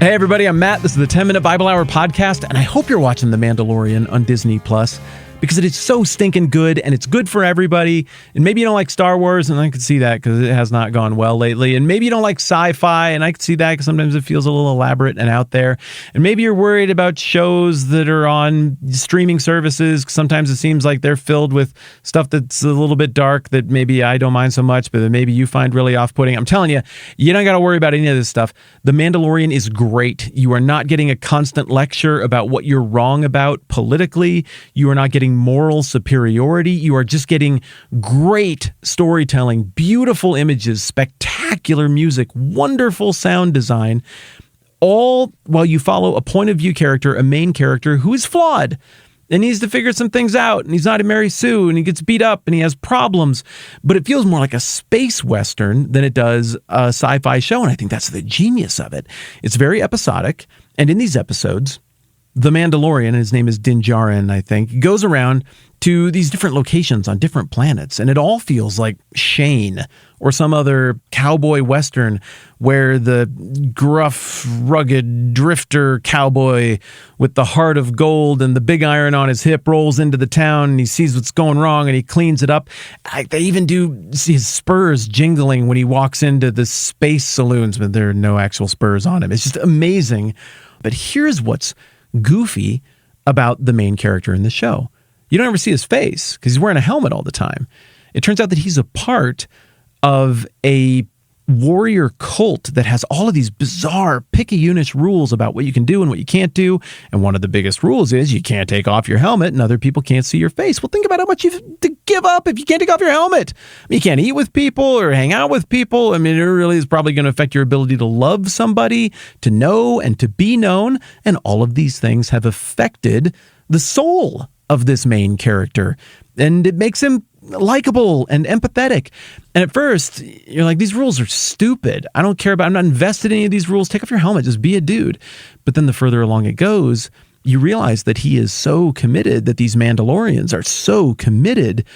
Hey everybody, I'm Matt. This is the 10-Minute Bible Hour podcast, and I hope you're watching The Mandalorian on Disney Plus because it is so stinking good, and it's good for everybody. And maybe you don't like Star Wars, and I can see that because it has not gone well lately. And maybe you don't like sci-fi, and I can see that because sometimes it feels a little elaborate and out there. And maybe you're worried about shows that are on streaming services. Sometimes it seems like they're filled with stuff that's a little bit dark that maybe I don't mind so much, but that maybe you find really off-putting. I'm telling you, you don't got to worry about any of this stuff. The Mandalorian is great. You are not getting a constant lecture about what you're wrong about politically. You are not getting moral superiority. You are just getting great storytelling, beautiful images, spectacular music, wonderful sound design, all while you follow a point of view character, a main character who is flawed and needs to figure some things out. And he's not a Mary Sue, and he gets beat up, and he has problems. But it feels more like a space western than it does a sci-fi show, and I think that's the genius of it. It's very episodic, and in these episodes, the Mandalorian, his name is Din Djarin, I think, goes around to these different locations on different planets, and it all feels like Shane or some other cowboy western where the gruff, rugged drifter cowboy with the heart of gold and the big iron on his hip rolls into the town, and he sees what's going wrong and he cleans it up. They even do see his spurs jingling when he walks into the space saloons, but there are no actual spurs on him. It's just amazing. But here's what's goofy about the main character in the show. You don't ever see his face because he's wearing a helmet all the time. It turns out that he's a part of a warrior cult that has all of these bizarre picky-unish rules about what you can do and what you can't do. And one of the biggest rules is you can't take off your helmet and other people can't see your face. Well, think about how much you have to give up if you can't take off your helmet. I mean, you can't eat with people or hang out with people. I mean, it really is probably going to affect your ability to love somebody, to know and to be known. And all of these things have affected the soul of this main character. And it makes him likable and empathetic. And at first, you're like, these rules are stupid. I don't care about, I'm not invested in any of these rules. Take off your helmet, just be a dude. But then the further along it goes, you realize that he is so committed, that these Mandalorians are so committed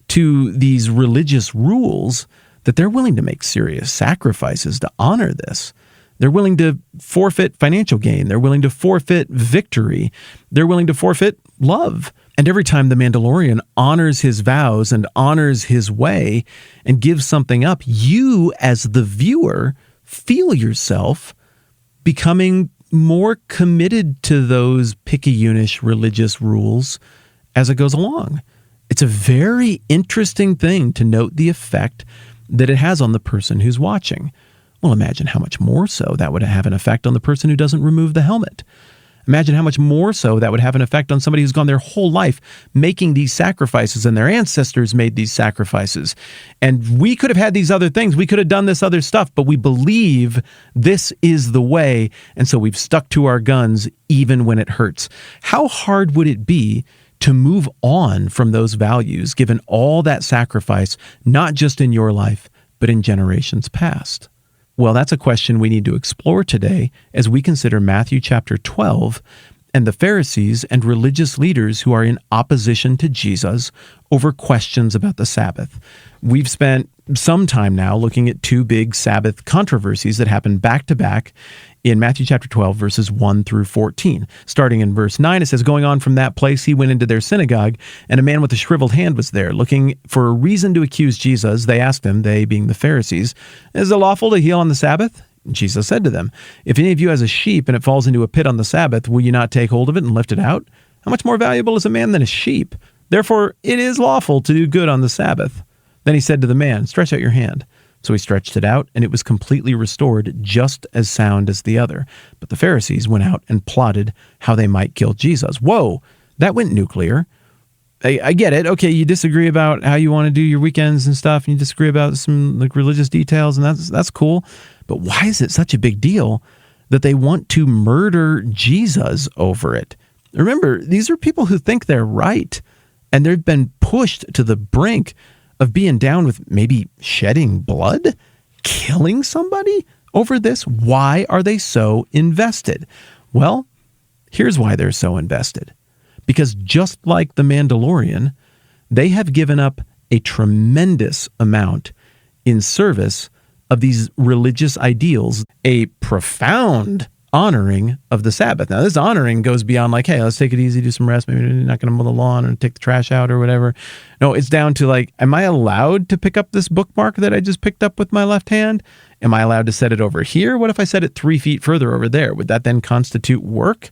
to these religious rules that they're willing to make serious sacrifices to honor this. They're willing to forfeit financial gain. They're willing to forfeit victory. They're willing to forfeit love. And every time the Mandalorian honors his vows and honors his way and gives something up, you as the viewer feel yourself becoming more committed to those picky-unish religious rules as it goes along. It's a very interesting thing to note the effect that it has on the person who's watching. Well, imagine how much more so that would have an effect on the person who doesn't remove the helmet. Imagine how much more so that would have an effect on somebody who's gone their whole life making these sacrifices, and their ancestors made these sacrifices. And we could have had these other things. We could have done this other stuff, but we believe this is the way. And so we've stuck to our guns even when it hurts. How hard would it be to move on from those values, given all that sacrifice, not just in your life, but in generations past? Well, that's a question we need to explore today as we consider Matthew chapter 12 and the Pharisees and religious leaders who are in opposition to Jesus over questions about the Sabbath. We've spent some time now looking at two big Sabbath controversies that happen back to back in Matthew chapter 12, verses 1 through 14. Starting in verse 9, it says, "Going on from that place, he went into their synagogue, and a man with a shriveled hand was there. Looking for a reason to accuse Jesus, they asked him," they being the Pharisees, "Is it lawful to heal on the Sabbath?" And Jesus said to them, "If any of you has a sheep and it falls into a pit on the Sabbath, will you not take hold of it and lift it out? How much more valuable is a man than a sheep? Therefore, it is lawful to do good on the Sabbath." Then he said to the man, "Stretch out your hand." So he stretched it out, and it was completely restored, just as sound as the other. But the Pharisees went out and plotted how they might kill Jesus. Whoa, that went nuclear. I get it. Okay, you disagree about how you want to do your weekends and stuff, and you disagree about some religious details, and that's cool. But why is it such a big deal that they want to murder Jesus over it? Remember, these are people who think they're right, and they've been pushed to the brink of being down with maybe shedding blood, killing somebody over this. Why are they so invested? Well, here's why they're so invested. Because just like the Mandalorian, they have given up a tremendous amount in service of these religious ideals, a profound honoring of the Sabbath. Now, this honoring goes beyond like, hey, let's take it easy, do some rest. Maybe you're not going to mow the lawn or take the trash out or whatever. No, it's down to like, am I allowed to pick up this bookmark that I just picked up with my left hand? Am I allowed to set it over here? What if I set it 3 feet further over there? Would that then constitute work?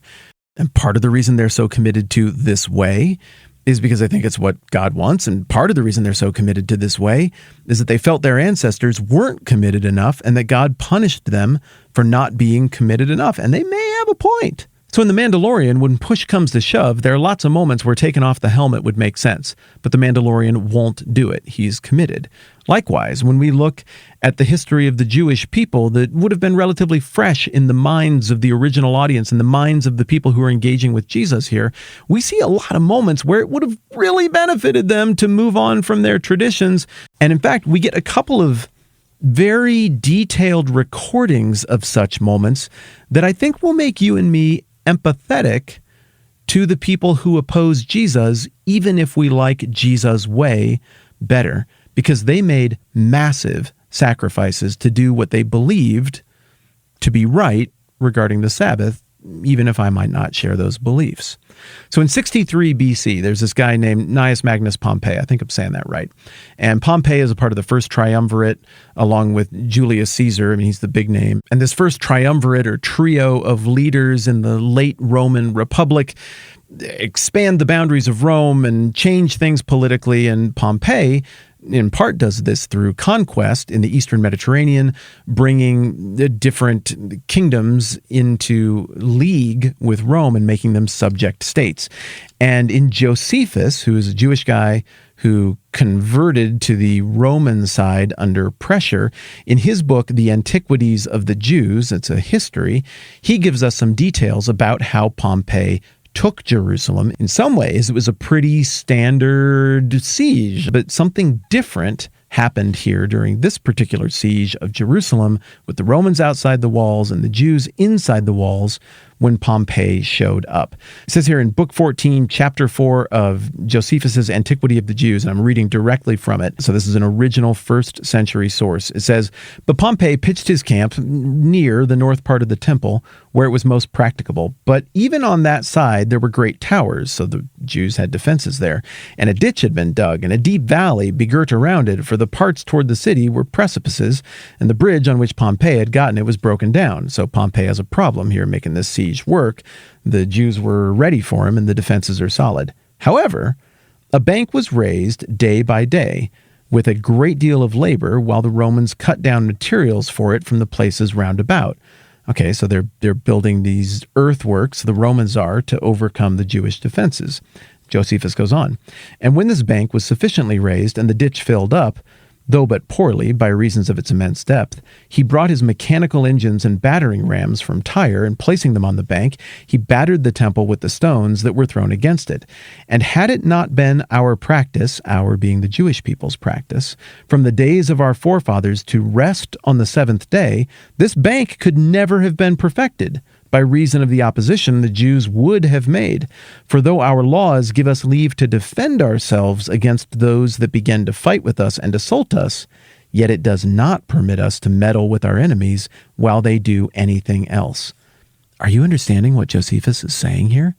And part of the reason they're so committed to this way is because I think it's what God wants. And part of the reason they're so committed to this way is that they felt their ancestors weren't committed enough and that God punished them for not being committed enough. And they may have a point. So in The Mandalorian, when push comes to shove, there are lots of moments where taking off the helmet would make sense, but the Mandalorian won't do it. He's committed. Likewise, when we look at the history of the Jewish people that would have been relatively fresh in the minds of the original audience and the minds of the people who are engaging with Jesus here, we see a lot of moments where it would have really benefited them to move on from their traditions. And in fact, we get a couple of very detailed recordings of such moments that I think will make you and me empathetic to the people who oppose Jesus, even if we like Jesus' way better, because they made massive sacrifices to do what they believed to be right regarding the Sabbath, even if I might not share those beliefs. So in 63 BC, there's this guy named Gnaeus Magnus Pompey. I think I'm saying that right. And Pompey is a part of the first triumvirate along with Julius Caesar. I mean, he's the big name. And this first triumvirate or trio of leaders in the late Roman Republic expand the boundaries of Rome and change things politically. And Pompey, in part, does this through conquest in the Eastern Mediterranean, bringing the different kingdoms into league with Rome and making them subject states. And in Josephus, who is a Jewish guy who converted to the Roman side under pressure, in his book, The Antiquities of the Jews, it's a history, he gives us some details about how Pompey took Jerusalem. In some ways, it was a pretty standard siege, but something different happened here during this particular siege of Jerusalem with the Romans outside the walls and the Jews inside the walls when Pompey showed up. It says here in Book 14, Chapter 4 of Josephus's Antiquity of the Jews, and I'm reading directly from it. So this is an original first century source. It says, "But Pompey pitched his camp near the north part of the temple, where it was most practicable. But even on that side, there were great towers, so the Jews had defenses there. And a ditch had been dug, and a deep valley begirt around it, for the parts toward the city were precipices, and the bridge on which Pompey had gotten it was broken down." So Pompey has a problem here making this siege work. The Jews were ready for him, and the defenses are solid. However, a bank was raised day by day with a great deal of labor while the Romans cut down materials for it from the places round about. Okay, so they're building these earthworks, the Romans are, to overcome the Jewish defenses. Josephus goes on, "And when this bank was sufficiently raised and the ditch filled up, though but poorly by reasons of its immense depth, he brought his mechanical engines and battering rams from Tyre, and placing them on the bank, he battered the temple with the stones that were thrown against it. And had it not been our practice," our being the Jewish people's practice, "from the days of our forefathers to rest on the seventh day, this bank could never have been perfected, by reason of the opposition the Jews would have made. For though our laws give us leave to defend ourselves against those that begin to fight with us and assault us, yet it does not permit us to meddle with our enemies while they do anything else." Are you understanding what Josephus is saying here?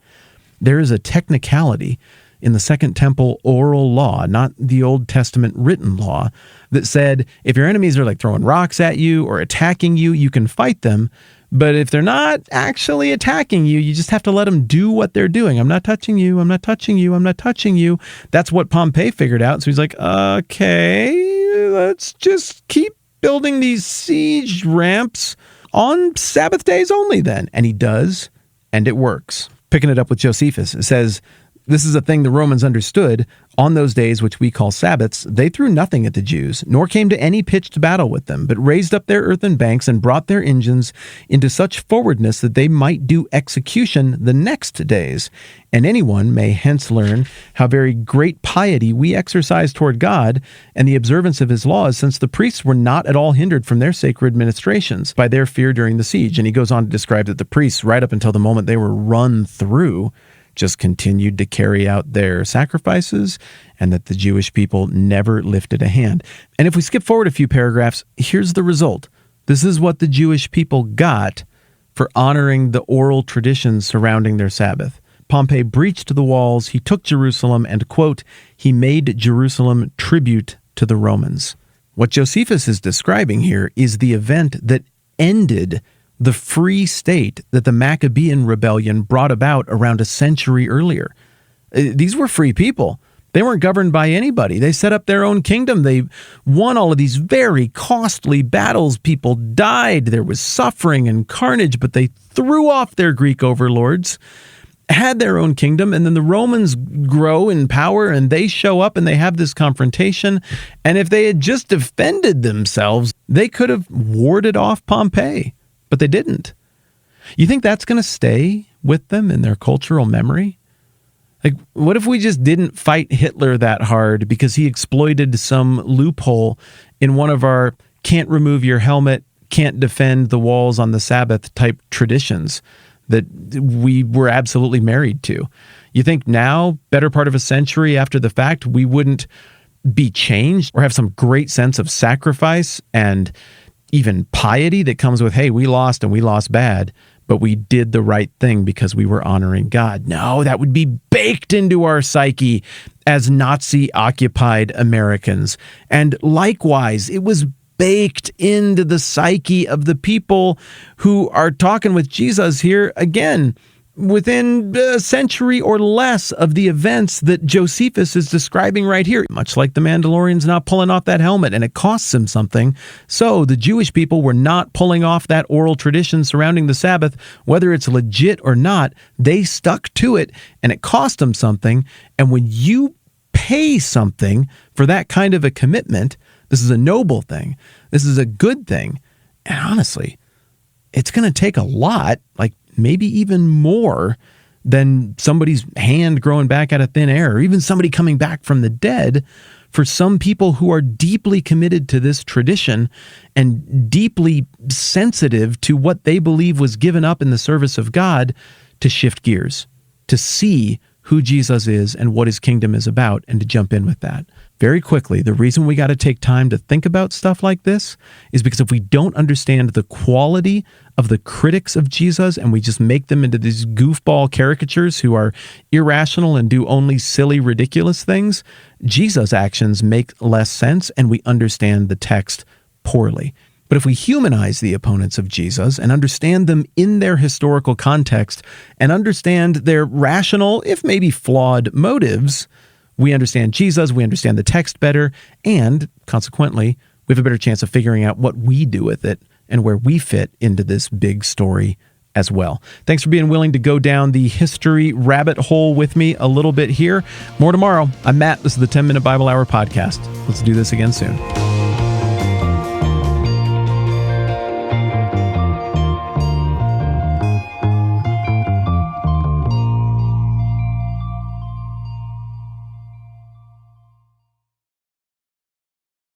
There is a technicality in the Second Temple oral law, not the Old Testament written law, that said if your enemies are like throwing rocks at you or attacking you, you can fight them. But if they're not actually attacking you, you just have to let them do what they're doing. I'm not touching you. I'm not touching you. I'm not touching you. That's what Pompey figured out. So he's like, okay, let's just keep building these siege ramps on Sabbath days only then. And he does, and it works. Picking it up with Josephus, it says, "This is a thing the Romans understood. On those days which we call Sabbaths, they threw nothing at the Jews, nor came to any pitched battle with them, but raised up their earthen banks and brought their engines into such forwardness that they might do execution the next days. And anyone may hence learn how very great piety we exercise toward God and the observance of his laws, since the priests were not at all hindered from their sacred ministrations by their fear during the siege." And he goes on to describe that the priests, right up until the moment they were run through, just continued to carry out their sacrifices, and that the Jewish people never lifted a hand. And if we skip forward a few paragraphs, here's the result. This is what the Jewish people got for honoring the oral traditions surrounding their Sabbath. Pompey breached the walls, he took Jerusalem, and, quote, he made Jerusalem tribute to the Romans. What Josephus is describing here is the event that ended the free state that the Maccabean rebellion brought about around a century earlier. These were free people. They weren't governed by anybody. They set up their own kingdom. They won all of these very costly battles. People died. There was suffering and carnage, but they threw off their Greek overlords, had their own kingdom, and then the Romans grow in power, and they show up, and they have this confrontation. And if they had just defended themselves, they could have warded off Pompey, but they didn't. You think that's going to stay with them in their cultural memory? Like, what if we just didn't fight Hitler that hard because he exploited some loophole in one of our can't remove your helmet, can't defend the walls on the Sabbath type traditions that we were absolutely married to? You think now, better part of a century after the fact, we wouldn't be changed or have some great sense of sacrifice and even piety that comes with, hey, we lost and we lost bad, but we did the right thing because we were honoring God? No, that would be baked into our psyche as Nazi-occupied Americans. And likewise, it was baked into the psyche of the people who are talking with Jesus here, again, within a century or less of the events that Josephus is describing right here. Much like the Mandalorian's not pulling off that helmet, and it costs him something. So the Jewish people were not pulling off that oral tradition surrounding the Sabbath. Whether it's legit or not, they stuck to it, and it cost them something. And when you pay something for that kind of a commitment, this is a noble thing. This is a good thing. And honestly, it's going to take a lot, like maybe even more than somebody's hand growing back out of thin air, or even somebody coming back from the dead, for some people who are deeply committed to this tradition and deeply sensitive to what they believe was given up in the service of God to shift gears, to see who Jesus is and what his kingdom is about, and to jump in with that. Very quickly, the reason we got to take time to think about stuff like this is because if we don't understand the quality of the critics of Jesus and we just make them into these goofball caricatures who are irrational and do only silly, ridiculous things, Jesus' actions make less sense and we understand the text poorly. But if we humanize the opponents of Jesus and understand them in their historical context and understand their rational, if maybe flawed, motives, we understand Jesus, we understand the text better, and consequently, we have a better chance of figuring out what we do with it and where we fit into this big story as well. Thanks for being willing to go down the history rabbit hole with me a little bit here. More tomorrow. I'm Matt. This is the 10-Minute Bible Hour podcast. Let's do this again soon.